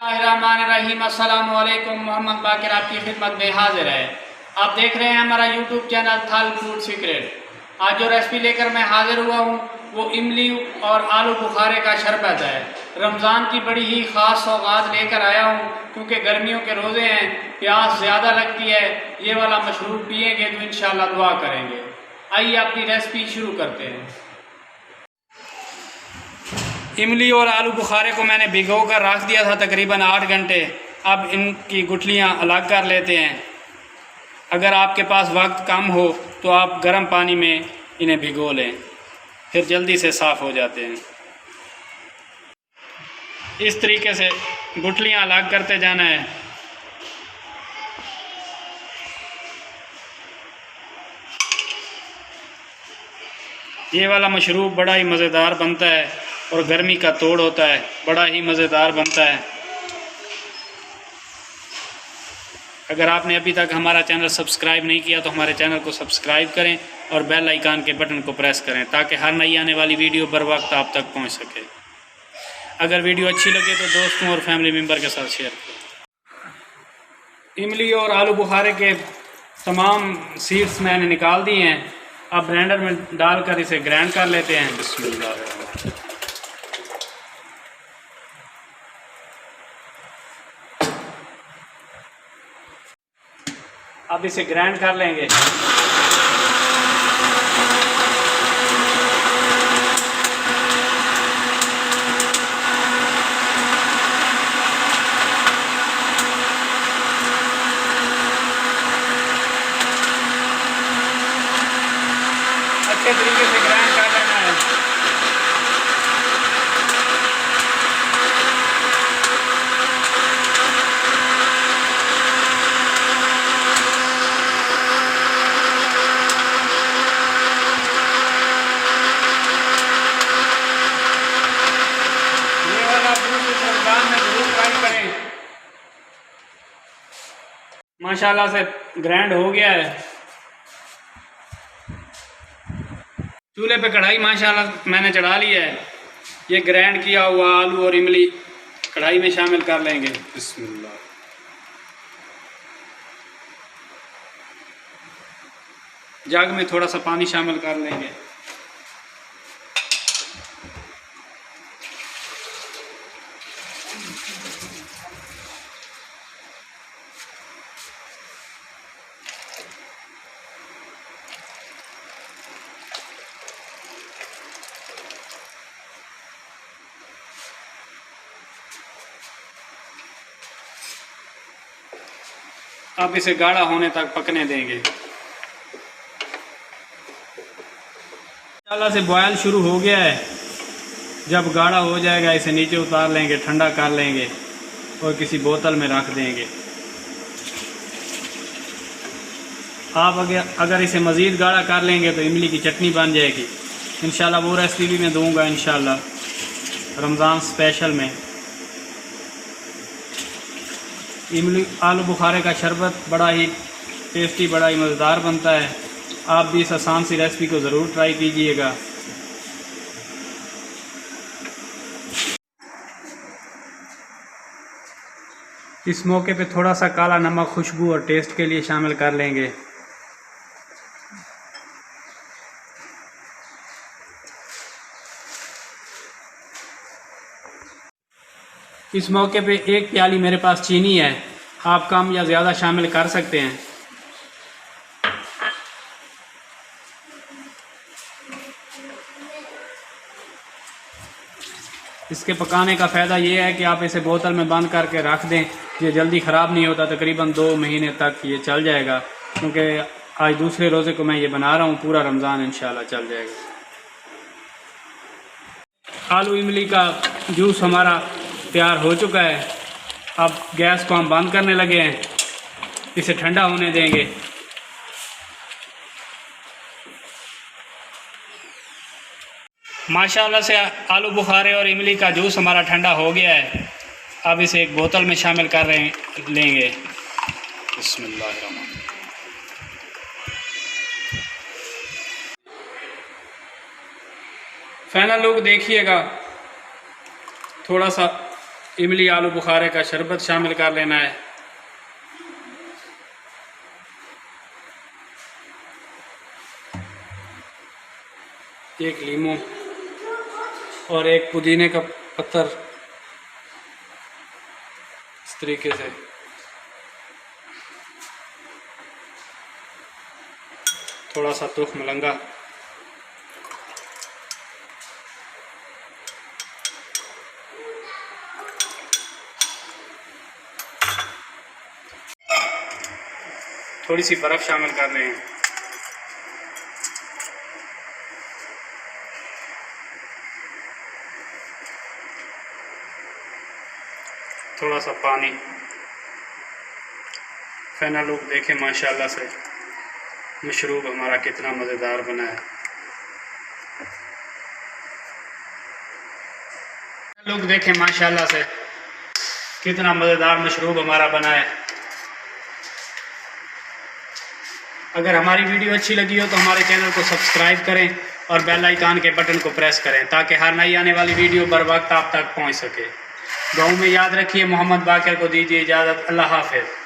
रहीम अस्सलाम वालेकुम। मोहम्मद बाकिर आपकी खिदमत में हाजिर है। आप देख रहे हैं हमारा यूट्यूब चैनल थल फूड सीक्रेट। आज जो रेसिपी लेकर मैं हाजिर हुआ हूँ वो इमली और आलू बुखारे का शरबत है। रमज़ान की बड़ी ही ख़ास सौगात लेकर आया हूँ क्योंकि गर्मियों के रोज़े हैं, प्यास ज़्यादा लगती है। ये वाला मशरूब पिएंगे तो इंशाल्लाह दुआ करेंगे। आइए अपनी रेसिपी शुरू करते हैं। इमली और आलू बुखारे को मैंने भिगो कर रख दिया था तकरीबन 8 घंटे। अब इनकी गुठलियाँ अलग कर लेते हैं। अगर आपके पास वक्त कम हो तो आप गर्म पानी में इन्हें भिगो लें, फिर जल्दी से साफ़ हो जाते हैं। इस तरीके से गुठलियाँ अलग करते जाना है। ये वाला मशरूब बड़ा ही मज़ेदार बनता है और गर्मी का तोड़ होता है, बड़ा ही मज़ेदार बनता है। अगर आपने अभी तक हमारा चैनल सब्सक्राइब नहीं किया तो हमारे चैनल को सब्सक्राइब करें और बेल आइकन के बटन को प्रेस करें ताकि हर नई आने वाली वीडियो बर वक्त आप तक पहुंच सके। अगर वीडियो अच्छी लगे तो दोस्तों और फैमिली मेम्बर के साथ शेयर करें। इमली और आलू बुखारे के तमाम सीड्स मैंने निकाल दिए हैं। अब ब्लेंडर में डालकर इसे ग्राइंड कर लेते हैं। बिस्मिल्लाह। अब इसे ग्राइंड कर लेंगे। अच्छे तरीके से ग्राइंड कर लेना है। माशाल्लाह से ग्राइंड हो गया है। चूल्हे पे कढ़ाई माशाल्लाह मैंने चढ़ा लिया है। ये ग्राइंड किया हुआ आलू और इमली कढ़ाई में शामिल कर लेंगे। बिस्मिल्लाह। जग में थोड़ा सा पानी शामिल कर लेंगे। अब इसे गाढ़ा होने तक पकने देंगे। माशाल्लाह से बॉयल शुरू हो गया है। जब गाढ़ा हो जाएगा इसे नीचे उतार लेंगे, ठंडा कर लेंगे और किसी बोतल में रख देंगे। आप अगर इसे मज़ीद गाढ़ा कर लेंगे तो इमली की चटनी बन जाएगी। इंशाल्लाह वो रेसिपी भी मैं दूंगा इंशाल्लाह रमज़ान स्पेशल में। इमली आलू बुखारे का शरबत बड़ा ही टेस्टी, बड़ा ही मज़ेदार बनता है। आप भी इस आसान सी रेसिपी को ज़रूर ट्राई कीजिएगा। इस मौके पे थोड़ा सा काला नमक खुशबू और टेस्ट के लिए शामिल कर लेंगे। इस मौके पे 1 प्याली मेरे पास चीनी है। आप कम या ज़्यादा शामिल कर सकते हैं। इसके पकाने का फ़ायदा ये है कि आप इसे बोतल में बंद करके रख दें। ये जल्दी ख़राब नहीं होता, तकरीबन 2 महीने तक ये चल जाएगा। क्योंकि आज दूसरे रोज़े को मैं ये बना रहा हूँ, पूरा रमज़ान इंशाल्लाह चल जाएगा। आलू इमली का जूस हमारा तैयार हो चुका है। अब गैस को हम बंद करने लगे हैं। इसे ठंडा होने देंगे। माशाल्लाह से आलू बुखारे और इमली का जूस हमारा ठंडा हो गया है। अब इसे एक बोतल में शामिल कर लेंगे। बिस्मिल्लाहिर्रहमानिर्रहीम। फाइनल लुक देखिएगा। थोड़ा सा इमली आलू बुखारे का शरबत शामिल कर लेना है। एक लीमू और एक पुदीने का पत्थर इस तरीके से। थोड़ा सा तुख मलंगा, थोड़ी सी बर्फ़ शामिल कर रहे हैं। थोड़ा सा पानी। फाइनल लुक देखें माशाल्लाह से मशरूब हमारा कितना मज़ेदार बना है। लुक देखें माशाल्लाह से कितना मज़ेदार मशरूब हमारा बना है। अगर हमारी वीडियो अच्छी लगी हो तो हमारे चैनल को सब्सक्राइब करें और बेल आइकन के बटन को प्रेस करें ताकि हर नई आने वाली वीडियो बर वक्त आप तक पहुंच सके। दुआओं में याद रखिए। मोहम्मद बाकर को दीजिए इजाज़त। अल्लाह हाफ़िज़।